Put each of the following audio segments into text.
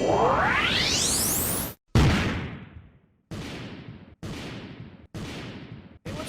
What's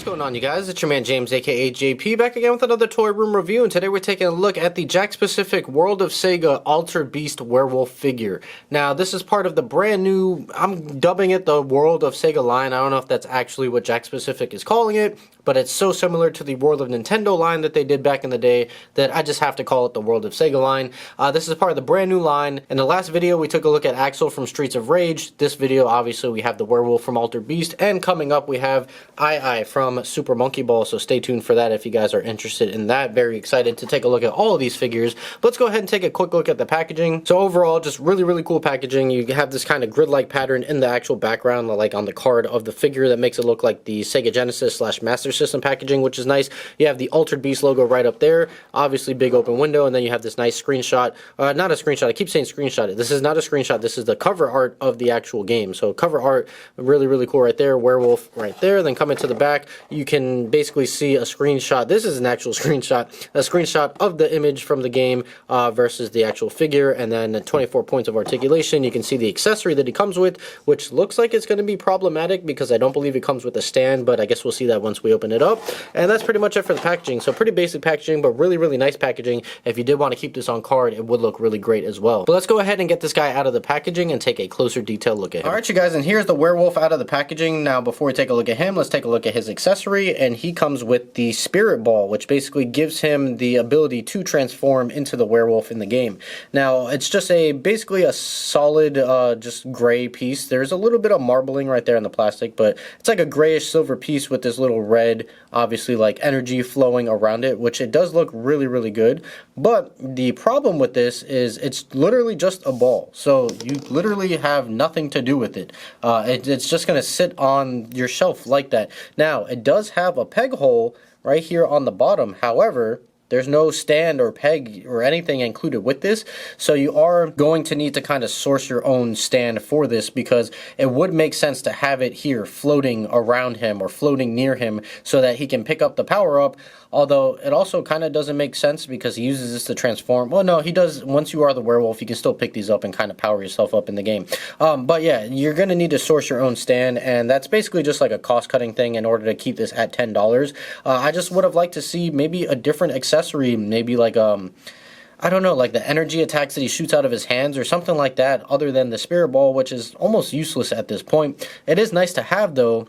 going on, you guys? It's your man James, aka JP, back again with another toy room review, and today we're taking a look at the Jakks Pacific World of Sega Altered Beast Werewolf figure. Now, this is part of the brand new, I'm dubbing it the World of Sega line. I don't know if that's actually what Jakks Pacific is calling it, but it's so similar to the World of Nintendo line that they did back in the day that I just have to call it the World of Sega line. This is part of the brand new line. In the last video, we took a look at Axel from Streets of Rage. This video, obviously, we have the Werewolf from Altered Beast, and coming up, we have Ai from Super Monkey Ball, so stay tuned for that if you guys are interested in that. Very excited to take a look at all of these figures. But let's go ahead and take a quick look at the packaging. So overall, just really cool packaging. You have this kind of grid-like pattern in the actual background, like on the card of the figure, that makes it look like the Sega Genesis / Master System packaging, which is nice. You have the Altered Beast logo right up there, obviously big open window, and then you have this nice screenshot. Not a screenshot, I keep saying screenshot. This is not a screenshot, this is the cover art of the actual game. So cover art, really cool right there. Werewolf right there. Then coming to the back, you can basically see a screenshot. This is an actual screenshot, a screenshot of the image from the game versus the actual figure, and then 24 points of articulation. You can see the accessory that he comes with, which looks like it's going to be problematic because I don't believe it comes with a stand, but I guess we'll see that once we open it up. And that's pretty much it for the packaging. So pretty basic packaging, but really nice packaging. If you did want to keep this on card, it would look really great as well. But let's go ahead and get this guy out of the packaging and take a closer detailed look at him. Alright, you guys, and here's the werewolf out of the packaging. Now, before we take a look at him, let's take a look at his accessory, and he comes with the spirit ball, which basically gives him the ability to transform into the werewolf in the game. Now, it's just basically a solid just gray piece. There's a little bit of marbling right there in the plastic, but it's like a grayish silver piece with this little red, obviously, like energy flowing around it, which it does look really good. But the problem with this is it's literally just a ball, so you literally have nothing to do with it. It's just going to sit on your shelf like that. Now, it does have a peg hole right here on the bottom. However, there's no stand or peg or anything included with this, so you are going to need to kind of source your own stand for this, because it would make sense to have it here floating around him or floating near him so that he can pick up the power-up. Although it also kind of doesn't make sense because he uses this to transform. Well, no, he does. Once you are the werewolf, you can still pick these up and kind of power yourself up in the game. But yeah, you're going to need to source your own stand, and that's basically just like a cost-cutting thing in order to keep this at $10. I just would have liked to see maybe a different accessory, maybe like I don't know, like the energy attacks that he shoots out of his hands or something like that, other than the spirit ball, which is almost useless at this point. It is nice to have, though,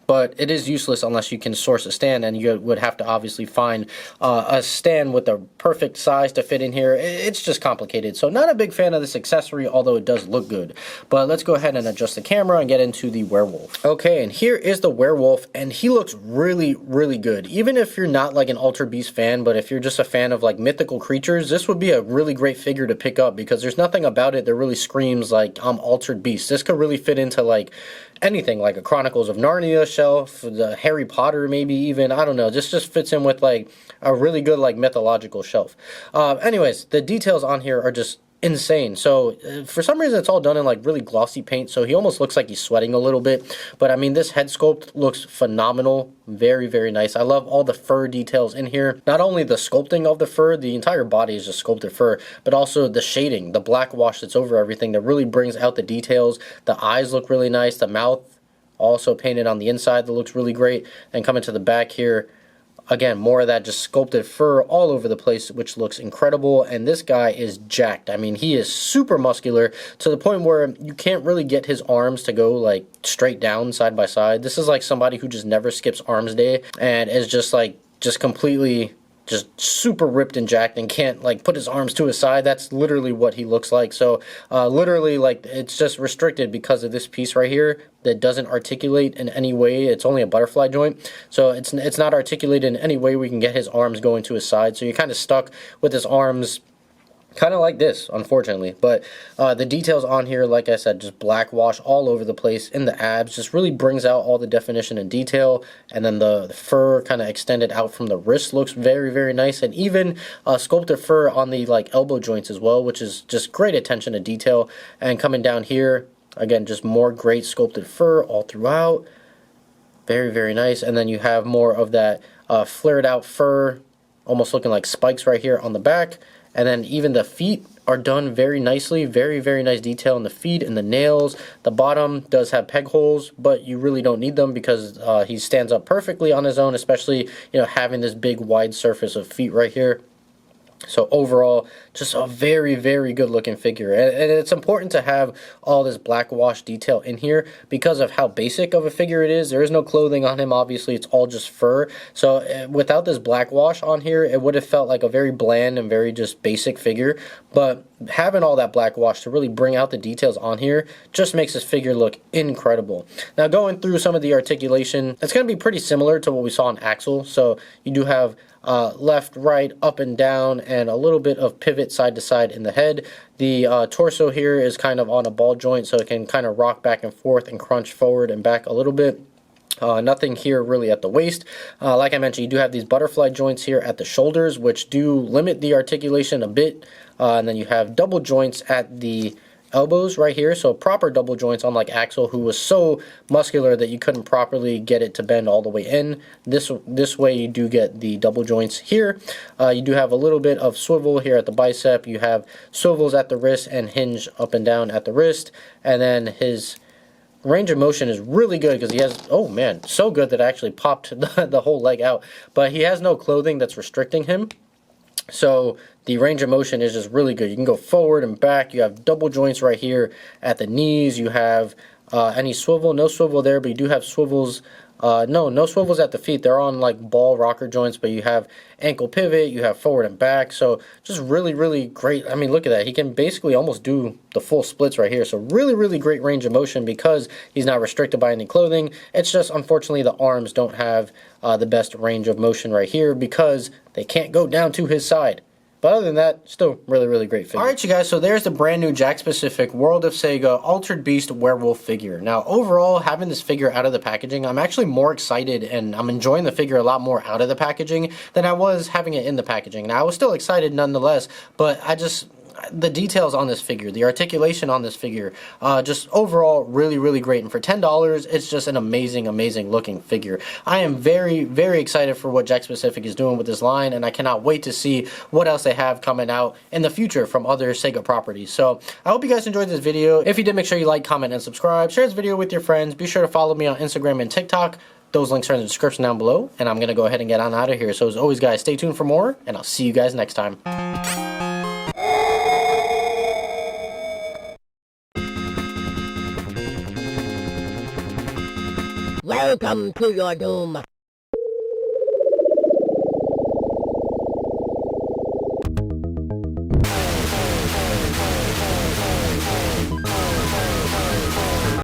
but it is useless unless you can source a stand, and you would have to obviously find a stand with the perfect size to fit in here. It's just complicated, so not a big fan of this accessory, although it does look good. But let's go ahead and adjust the camera and get into the werewolf. Okay, and here is the werewolf, and he looks really good. Even if you're not like an Altered Beast fan, but if you're just a fan of like mythical creatures, this would be a really great figure to pick up, because there's nothing about it that really screams like I'm Altered Beast. This could really fit into like anything, like a Chronicles of Narnia shelf, the Harry Potter maybe even, I don't know, this just fits in with like a really good like mythological shelf. Anyways, the details on here are just insane. So for some reason it's all done in like really glossy paint, so he almost looks like he's sweating a little bit. But I mean, this head sculpt looks phenomenal. Very nice. I love all the fur details in here. Not only the sculpting of the fur, the entire body is just sculpted fur, but also the shading, the black wash that's over everything, that really brings out the details. The eyes look really nice. The mouth also painted on the inside that looks really great. And coming to the back here, again, more of that just sculpted fur all over the place, which looks incredible. And this guy is jacked. I mean, he is super muscular to the point where you can't really get his arms to go like straight down side by side. This is like somebody who just never skips arms day and is just completely just super ripped and jacked and can't like put his arms to his side. That's literally what he looks like. So literally, like, it's just restricted because of this piece right here that doesn't articulate in any way. It's only a butterfly joint, so it's not articulated in any way we can get his arms going to his side. So you're kind of stuck with his arms kind of like this, unfortunately. But the details on here, like I said, just black wash all over the place in the abs, just really brings out all the definition and detail. And then the fur kind of extended out from the wrist looks very nice, and even sculpted fur on the like elbow joints as well, which is just great attention to detail. And coming down here, again, just more great sculpted fur all throughout. Very nice. And then you have more of that flared out fur, almost looking like spikes right here on the back. And then even the feet are done very nicely. Very nice detail in the feet and the nails. The bottom does have peg holes, but you really don't need them because he stands up perfectly on his own, especially, you know, having this big wide surface of feet right here. So overall, just a very good looking figure. And it's important to have all this black wash detail in here because of how basic of a figure it is. There is no clothing on him, obviously. It's all just fur. So without this black wash on here, it would have felt like a very bland and very just basic figure. But having all that black wash to really bring out the details on here just makes this figure look incredible. Now, going through some of the articulation, it's going to be pretty similar to what we saw on Axel. So you do have left, right, up and down, and a little bit of pivot side to side in the head. The torso here is kind of on a ball joint, so it can kind of rock back and forth and crunch forward and back a little bit. Nothing here really at the waist. Like I mentioned, you do have these butterfly joints here at the shoulders, which do limit the articulation a bit. And then you have double joints at the elbows right here, so proper double joints, unlike Axel, who was so muscular that you couldn't properly get it to bend all the way in. This way you do get the double joints here. You do have a little bit of swivel here at the bicep. You have swivels at the wrist and hinge up and down at the wrist. And then his range of motion is really good because he has, oh man, so good that I actually popped the whole leg out. But he has no clothing that's restricting him. So the range of motion is just really good. You can go forward and back. You have double joints right here at the knees. You have any swivel, no swivel there, but you do have swivels. No swivels at the feet. They're on like ball rocker joints, but you have ankle pivot, you have forward and back. So just really great. I mean, look at that. He can basically almost do the full splits right here. So really great range of motion because he's not restricted by any clothing. It's just, unfortunately, the arms don't have the best range of motion right here because they can't go down to his side. But other than that, still really great figure. Alright, you guys, so there's the brand new Jakks Pacific World of Sega Altered Beast Werewolf figure. Now, overall, having this figure out of the packaging, I'm actually more excited and I'm enjoying the figure a lot more out of the packaging than I was having it in the packaging. Now, I was still excited nonetheless, but the details on this figure, the articulation on this figure, just overall really great. And for $10, it's just an amazing looking figure. I am very excited for what Jakks Pacific is doing with this line, and I cannot wait to see what else they have coming out in the future from other Sega properties. So I hope you guys enjoyed this video. If you did, make sure you like, comment, and subscribe. Share this video with your friends. Be sure to follow me on Instagram and TikTok. Those links are in the description down below, and I'm gonna go ahead and get on out of here. So as always, guys, stay tuned for more, and I'll see you guys next time. Welcome to your doom.